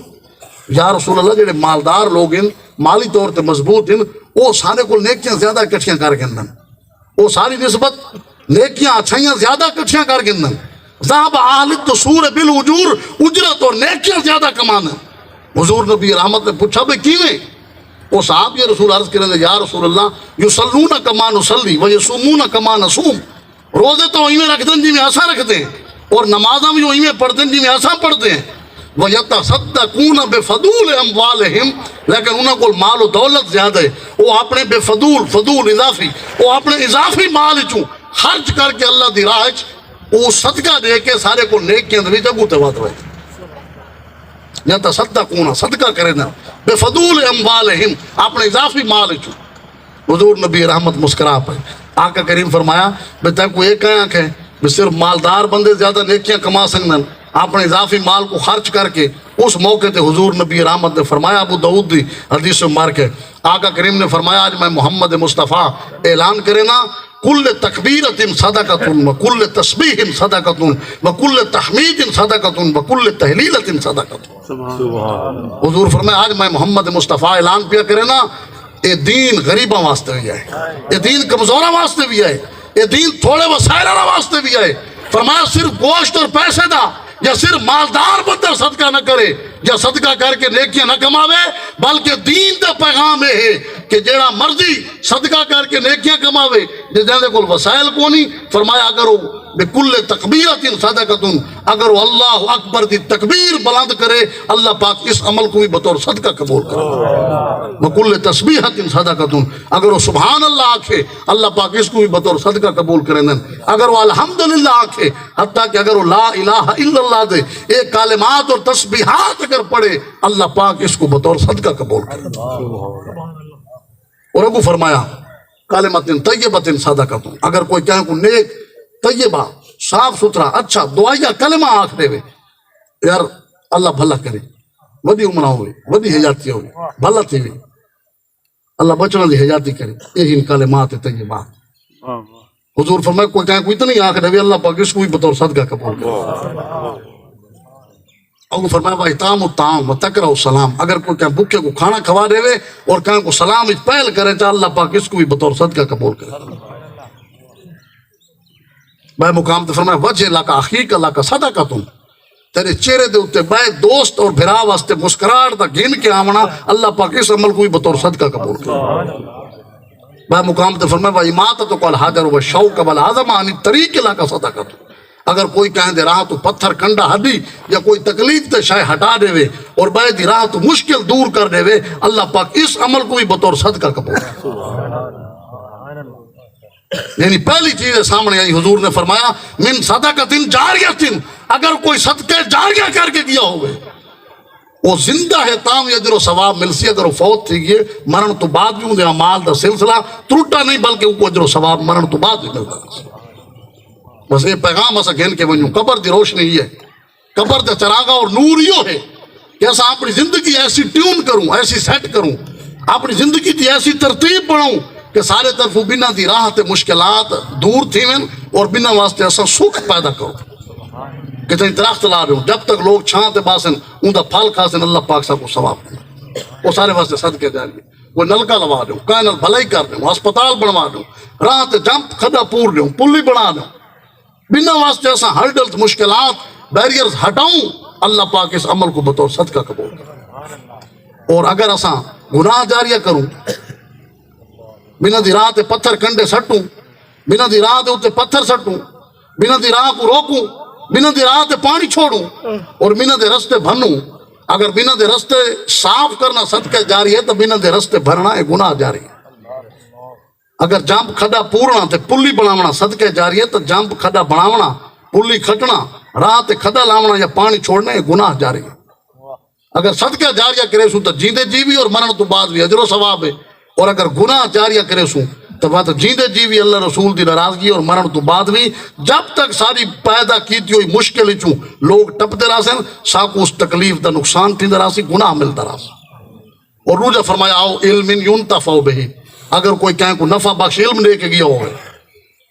یا رسول اللہ جڑے مالدار لوگ ہیں مالی طور تے مضبوط ہیں وہ سارے کو نیکیاں زیادہ کٹھیاں کر گندن وہ ساری نسبت نیکیاں اچھائیاں زیادہ کٹھیاں کر گندن ذہب آل الدثور بالحجور اجرت اور نیکیاں زیادہ کمانا حضور نبی رحمت نے پوچھا بھئی کیویں وہ صاحب یہ رسول عرض کریں یا رسول اللہ یصلون کما نصلی ویصومون کما نصوم روزے تو وہیں میں رکھتے ہیں جی میں ایسا رکھتے ہیں اور نمازاں بھی وہیں میں پڑھتے ہیں جی میں ایسا پڑھتے ہیں وَيَتَصَدَّقُونَ بِفَضُولِ أَمْوَالِهِمْ لیکن انہوں کو مال و دولت زیادہ ہے وہ اپنے بے فضول اضافی وہ اپنے اضافی مال چوں خرچ کر کے اللہ دی راہ وہ صدقہ دے کے سارے کو نیک کے اندر بھی جگو تبات ہوئے یتصدقون صدقہ کرنا بفضول اموالہم اپنے اضافی مال چوں حضور نبی رحمت مسکرا پہ آقا کریم فرمایا بے تے کو ایک آنکھ ہے بے صرف مالدار بندے زیادہ نیکیاں کما سکنا اپنے اضافی مال کو خرچ کر کے اس موقع تے حضور نبی رحمت نے فرمایا، ابو داؤد دی حدیث مار کے آقا کریم نے فرمایا آج میں محمد مصطفیٰ اعلان کرے نا، کل تکبیرت صدقۃ وکل تسبیح صدقۃ وکل تحمید صدقۃ وکل تہلیلۃ صدقۃ۔ حضور فرمایا آج میں محمد مصطفیٰ اعلان پیا کرے نا، یہ دین غریباں واسطے بھی ہے، یہ دین کمزوراں واسطے بھی ہے، یہ دین تھوڑے وسائلاں واسطے بھی ہے۔ فرمایا صرف گوشت اور پیسے دا یا صرف مالدار بندر صدقہ نہ کرے یا صدقہ کر کے نیکیاں نہ کماوے، بلکہ دین دا پیغام ہے کہ جیڑا مرضی صدقہ کر کے نیکیاں کماوے جہاں کول وسائل کو نہیں، فرمایا اگر وہ بکل تکبیرت صدقۃ، اگر وہ اللہ اکبر دی تکبیر بلند کرے اللہ پاک اس عمل کو بھی بطور صدقہ قبول کرے۔ بکل تسبیحۃ صدقۃ، اگر وہ سبحان اللہ آکھے اللہ پاک اس کو بھی بطور صدقہ قبول کریں۔ اگر وہ الحمدللہ آکھے، حتیٰ کہ اگر وہ لا الہ الا اللہ دے ایک کلمات اور تسبیحات اگر پڑھے اللہ پاک اس کو بطور صدقہ قبول کرے۔ اور ابو فرمایا کلمۃ طیبۃ صدقۃ، اگر کوئی کہیں کو نیک طیبہ صاف ستھرا اچھا دعائیا کلمہ آکھ دے وے، یار اللہ بھلا کرے، وڈی عمرہ ہوئے، وڈی حیاتی ہوئے، بھلا تھی وے، اللہ بچنا دی حیاتی کرے، یہی کلمات طیبات۔ حضور فرمایا کوئی کہیں کو اتنی آکھ دے وے اللہ پاک اس کو بھی بطور صدقہ قبول کرے۔ اور فرمایا بھائی تام الطعام وتکرہ السلام، اگر کوئی کہیں بھوکے کو کھانا کھوا دے وے اور کہیں کو سلام اس پہل کرے تو اللہ پاک اس کو بھی بطور صدقہ قبول کرے۔ بھائی مقام تے فرمایا وجہ لکا اخیک لکا صدقۃ، تیرے چہرے دے اتے بھائی دوست اور بھرا واسطے مسکراہٹ دا گن کے آونا اللہ پاک اس عمل کو بھی بطور صدقہ قبول کرے۔ بھائی مقام تے فرمایا بھائی اماطۃ الحجر والشوک والعظم عن الطریق لکا صدقۃ، اگر کوئی کہیں دے راہ تو پتھر کنڈا ہڈی یا کوئی تکلیف تے شاہ ہٹا دے وے اور بھائی دی راہ تو مشکل دور کر دے وے اللہ پاک اس عمل کو بھی بطور صدقہ قبول کرے۔ یعنی پہلی چیز سامنے آئی، حضور نے فرمایا من صدقۃ جاریۃ، اگر کوئی صدقہ جاریہ کر کے کیا ہوئے وہ زندہ ہے تام اجر و ثواب مل سی، اگر وہ فوت تھی گئے مرن تو بعد بھی اندھے اعمال دا سلسلہ ٹوٹا نہیں بلکہ وہ اجر و ثواب مرن تو بعد بھی ملتا ہے۔ بس یہ پیغام اسا گھن کے ونجوں، قبر دی روشنی یہ ہے، قبر دا چراغا اور نور یہ ہے کہ اسا اپنی زندگی ایسی ٹیون کروں، ایسی سیٹ کروں، اپنی زندگی دی ایسی ترتیب بناؤں کہ سارے طرف بنا دی راہ تے مشکلات دور تھی میں اور بنا واسطے اسا سکھ پیدا کرو۔ کہ تین درخت لا رہے ہوں جب تک لوگ چھاں تے باسن ان دا پھل کھاسن اللہ پاک صاحب کو ثواب دیں، وہ سارے واسطے صدقے جاریے۔ وہ نلکا لوا رہے ہوں، کائنال بھلائی کر رہے ہوں، ہسپتال بنوا رہے ہوں، راہ تے جمپ کھڈا پور رہے ہوں، پلی بنا رہے ہوں، بنا واسطے ایسا ہرڈلز مشکلات بیریئرز ہٹاؤں اللہ پاک اس عمل کو بطور صدقہ قبول کرے۔ اور اگر ایسا گناہ جاریہ کروں، بنا دی راہ تے پتھر کنڈے سٹوں، بنا دی راہ تے اتے پتھر سٹوں، بنا دی راہ کو روکوں، بنا دی راہ تے پانی چھوڑوں اور بنا دے رستے بھنوں، اگر بنا دے رستے صاف کرنا صدقہ جاری ہے تو بنا دے رستے بھرنا ہے گناہ جاری ہے۔ اگر جمپ کھڈا پورنا تے پلی بناونا صدقہ جاری ہے تو جمپ کھڈا بناونا، پلی کھٹنا، راہ تے کھڈا لاونا یا پانی چھوڑنا ہے گناہ جاری ہے۔ اگر صدقہ جاریہ کرے سوں تو جیندے جیوی اور مرن تو بعد بھی اجر و ثواب ہے، اور اگر گناہ جاریہ کرے سوں تو بات جیندے جیوی اللہ رسول دی ناراضگی اور مرن تو بعد بھی جب تک ساری پیدا کیتی ہوئی مشکل چوں لوگ ٹپتے راسن ساکو اس تکلیف دا نقصان تھی دراسی گناہ ملتا راسی۔ اور روجہ فرمایا آؤ علم ینتفع بہ، اگر کوئی کہیں کو نفع بخش علم دے کے گیا ہوئے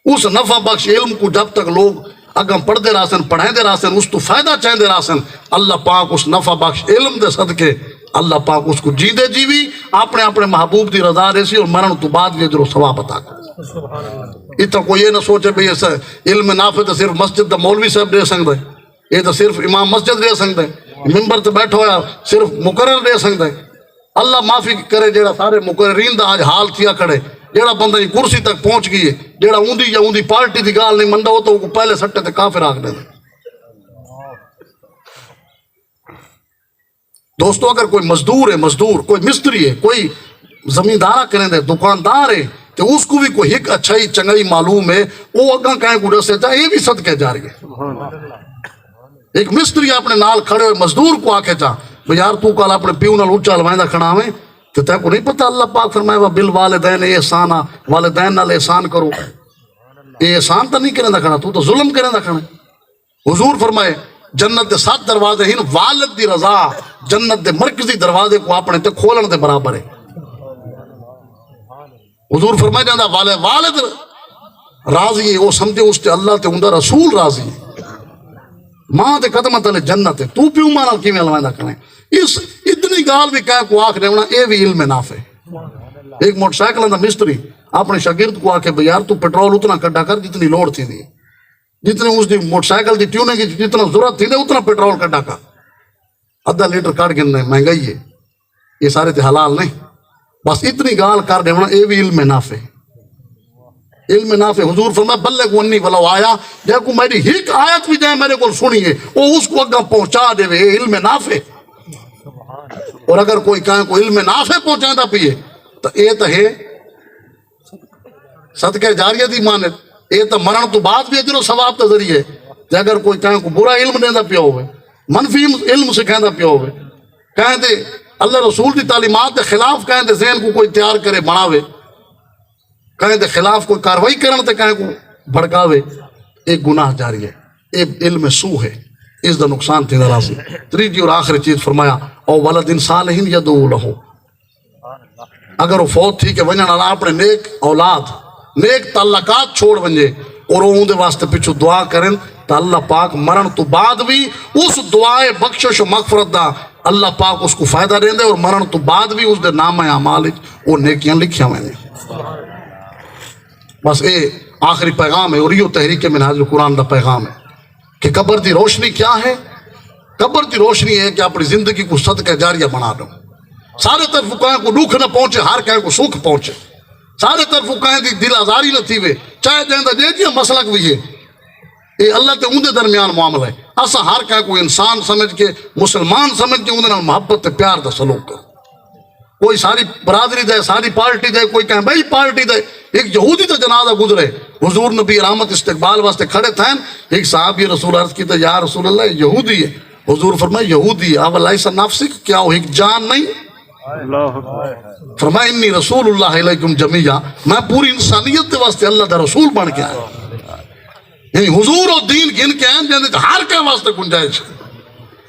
اس نفع بخش علم کو جب تک لوگ اگم پڑھ دے راسن پڑھیں دے راسن اس تو فائدہ چاہیں دے راسن اللہ پاک اس نفع بخش علم دے صدقے اللہ پاک اس کو جیندے جیوی اپنے اپنے محبوب دی رضا ریسی اور مرن تو بعد بھی اجر و ثواب عطا کرے۔ اتنا کوئی یہ نہ سوچے بھئی ایسا علم نافع تو صرف مسجد دا مولوی صاحب دے سکتا ہے، یہ تو صرف امام مسجد دے سکتا ہے، ممبر تے بیٹھا ہوا صرف مقرر دے سکتا ہے۔ اللہ معافی کرے جیڑا سارے مقررین دا آج حال تھیا کھڑے، جیڑا بندہ یہ کرسی تک پہنچ گئی ہے، جیڑا اوندی یا اوندی پارٹی دی گال نہیں مندا ہو تو وہ پہلے سٹے تے کافر آکھ دے۔ دوستو اگر کوئی مزدور ہے، مزدور کوئی مستری ہے، کوئی زمیندارہ کریں دے دکاندار ہے تو اس کو بھی کوئی ایک اچھائی چنگائی معلوم ہے وہ اگاں کہیں کو رسے چاہے یہ بھی صدقہ جاری ہے۔ ایک مستری اپنے نال کھڑے ہوئے مزدور کو آکے چاہ بھئی یار تو کال اپنے پیو نال اچھا لوائندہ کھڑا ہوئے تو تے کو نہیں پتہ اللہ پاک فرمائے بالوالدین احسانا، والدین نال احسان کرو، یہ احسان تو نہیں کریں دا کھڑا تو ظلم کریں دا کھڑا۔ حضور فرمائے جنت دے 7 دروازے ہیں، والد دی رضا جنت دے مرکزی دروازے کو اپنے تے کھولن دے برابر ہے۔ حضور فرمایا جاندہ والد راضی ہے، وہ سمجھے اس تے اللہ تے اندر رسول راضی ہے، ماں تے قدمہ تلے جنت ہے، تو پیوں مانا کی میں علمائدہ کریں۔ اس اتنی گال بھی کہا کو آنکھ رہنا، اے بھی علم نافع۔ ایک موٹر سائیکل اندر مستری اپنے شاگرد کو آکے یار تو پیٹرول اتنا کٹا کر جتنی لوڑ تھی دی، جتنے اس دی موٹر سائیکل دی ٹیونے کی جتنا ضرورت تھی دے اتنا پیٹرول کٹا کر 1/2 لیٹر کاٹ کے مہنگائی ہے، یہ سارے تے حلال نہیں، بس اتنی گال کر دینا، اے بھی علم نافع۔ علم نافع حضور فرمایا بلغ انی ولو آیا، جے کو میری ہک آیت بھی جائے میرے کو سنیے وہ اس کو اگا پہنچا دے وے، علم نافع۔ اور اگر کوئی کہیں کو علم نافع پہنچاندہ پیے تو اے تو ہے صدقہ جاریہ دی مانت، اے تو مرن تو بعد بھی اجر و ثواب کا ذریعے۔ جے اگر کوئی کہیں کو برا علم دیندہ پیا ہوئے، منفی علم سکھائندہ پیا ہوئے، کہیں دے اللہ رسول دی تعلیمات دے خلاف کہیں دے ذہن کو کوئی تیار کرے بناوے، کہیں دے خلاف کوئی کاروائی کرن تے کہیں کو بھڑکاوے، ایک گناہ جاری ہے، ایک علم سو ہے، اس دا نقصان تھی دراسی۔ تیسری اور آخری چیز فرمایا او ولد صالح یدعو لہو، اگر وہ فوت تھی کہ ونجن اللہ اپنے نیک اولاد نیک تعلقات چھوڑ ونجے اور وہ اندے واسطے پچھو دعا کریں تو اللہ پاک مرن تو بعد بھی اس دعائے بخشش و مغفرت دا اللہ پاک اس کو فائدہ دیں دے، اور مرن تو بعد بھی اس دے نام اعمال وہ نیکیاں لکھیا میں نے۔ بس اے آخری پیغام ہے، اور یہ تحریک منہاج القرآن دا پیغام ہے کہ قبر دی روشنی کیا ہے؟ قبر دی روشنی ہے کہ اپنی زندگی کو صدقہ جاریہ بنا دو، سارے طرف کہیں کو دکھ نہ پہنچے، ہر کہیں کو سکھ پہنچے، سارے طرف کہیں دی دل آزاری نہ تھی وے، چاہے جائندہ دے دیا مسلک بھی ہے، یہ اللہ تے اندے درمیان معاملہ ہے۔ اسا ہر کہیں کو انسان سمجھ کے مسلمان سمجھ کے اندے محبت تے پیار دا سلوک کر، کوئی ساری برادری دے، ساری پارٹی دے، کوئی کہیں بھائی پارٹی دے۔ ایک یہودی تے جنازہ گزرے، حضور نبی رحمت استقبال واسطے کھڑے تھے، ایک صحابی رسول عرض کی تے یا رسول اللہ یہودی ہے، حضور فرمائے یہودی ہے، اب لیس نفسک، کیا وہ ایک جان نہیں؟ فرمائے انی رسول اللہ علیکم جمیعہ، میں پوری انسانیت دے واسطے اللہ دا رسول بن کے آیا، یعنی حضور اور دین گن کے ہیں جاندے ہر کے واسطے گنجائش۔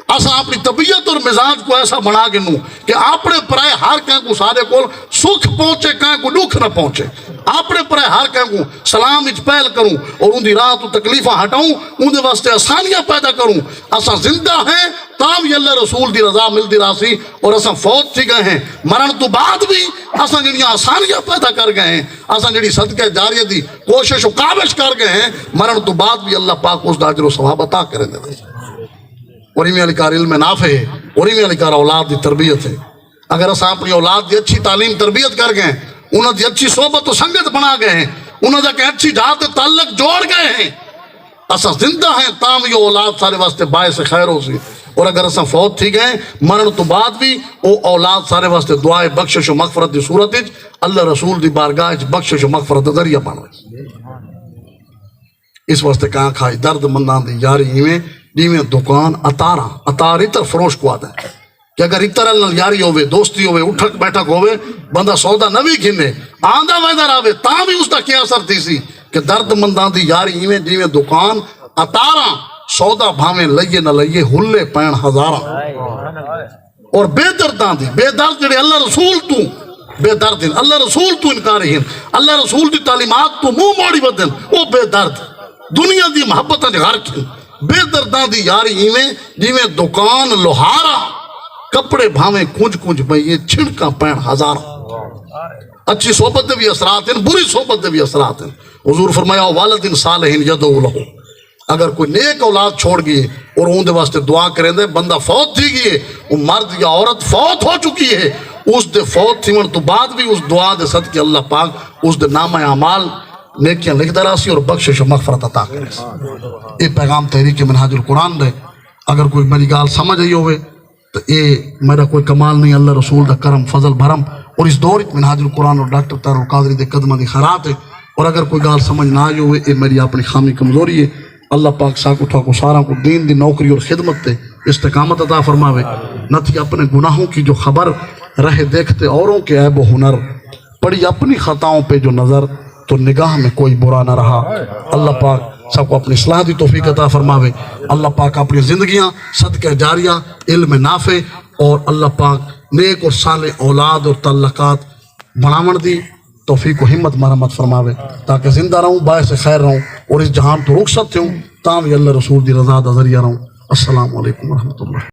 اسا اپنی طبیعت اور مزاج کو ایسا بنا کے نوں کہ اپنے پرائے ہر کہیں کو سارے کو سکھ پہنچے، کہیں کو دکھ نہ پہنچے، اپنے پرائے ہر کہیں کو سلام اچ پہل کروں اور ان دی راہ تو تکلیفہ ہٹاؤں، ان دے واسطے آسانیاں پیدا کروں۔ اسا زندہ ہیں تام یہ اللہ رسول دی رضا مل دی راسی، اور اسا فوت تھی گئے ہیں، مرن تو بعد بھی اسا جڑیاں آسانیاں پیدا کر گئے ہیں، اسا جڑی صدقہ جاریہ دی کوشش و کاوش کر گئے ہیں، مرن تو بعد بھی اللہ پاک اس دا اجر و ثواب عطا کریں دے۔ اور میں علی کار علم نافع ہے، اور میں علی کار اولاد دی تربیت ہے۔ اگر اسا اپنی اولاد دی اچھی تعلیم تربیت کر گئے، انہوں دی اچھی صحبت و سنگت بنا گئے ہیں، انہوں دا کہ اچھی جہاد تعلق جوڑ گئے ہیں، اسا زندہ ہیں تام یہ اولاد سارے واسطے باعث خیر ہو سی۔ اور اگر اسا فوت تھی گئے مرن تو بعد بھی وہ اولاد سارے واسطے دعائے بخشش و مغفرت دی صورت اللہ رسول دی بارگاہ بخشش و مغفرت دا ذریعہ بن رہی۔ اس واسطے کہاں کھائی درد مندان دی یاری ہمیں دیویں دکان اتار اتر فروش کو آتا ہے کہ اگر اتر اللہ یاری ہوئے، دوستی ہوئے، اٹھک بیٹھک ہوئے، بندہ سودا نہ بھی کھنے آندہ ویدہ راوے، تاں بھی اس دا کیا اثر تھی سی کہ درد مندان دی یاری ہمیں دیویں دکان اتارا، سودا بھامیں لئیے نہ لئیے ہلے پین ہزارہ۔ اور بے دردان دی، بے درد جڑے اللہ رسول تو بے درد ہیں، اللہ رسول تو انکاری ہیں، اللہ رسول دی تعلیمات تو منہ موڑی بدن، وہ بے درد دنیا دی محبتاں دے غرق ہیں، بے دردان دی یاری ہیویں جیویں دکان لوہارا، کپڑے بھاویں کنج کنج بھئیے چھڑکاں پین ہزارہ۔ اچھی صحبت دے بھی اثرات ہیں، بری صحبت دے بھی اثرات ہیں۔ حضور فرمایا والد صالح یدعو لہو، اگر کوئی نیک اولاد چھوڑ گئے اور ان دے واسطے دعا کریں دے، بندہ فوت تھی گئے، وہ مرد یا عورت فوت ہو چکی ہے، اس دے فوت تھی من تو بعد بھی اس دعا دے صدقے اللہ پاک اس دے نام اعمال نیکیاں لکھ دراسی اور بخشش و مغفرت عطا کرے۔ یہ پیغام تحریک منہاج القرآن دے، اگر کوئی میری گال سمجھ آئی ہوئے تو یہ میرا کوئی کمال نہیں، اللہ رسول دا کرم فضل بھرم، اور اس دور منہاج القرآن اور ڈاکٹر طاہر القادری دے قدمہ دی خیرات ہے۔ اور اگر کوئی گال سمجھ نہ آئی ہوئے، یہ میری اپنی خامی کمزوری ہے، اللہ پاک ساکو ٹھاکو سارا کو دین دی نوکری اور خدمت تے استقامت عطا فرماوے، نہ تھی اپنے گناہوں کی جو خبر رہے دیکھتے اوروں کے عیب و ہنر، پڑی اپنی خطاؤں پہ جو نظر تو نگاہ میں کوئی برا نہ رہا۔ اللہ پاک سب کو اپنی اصلاح دی توفیق عطا فرماوے. اللہ پاک اپنی زندگیاں صدقہ جاریہ، علم نافع اور اللہ پاک نیک اور صالح اولاد اور تعلقات بناون دی توفیق و ہمت مرحمت فرماوے تاکہ زندہ رہوں، باعث خیر رہوں اور اس جہان تو رخصت تھوں تاں بھی اللہ رسول دی رضا دا ذریعہ رہوں. السلام علیکم ورحمۃ اللہ.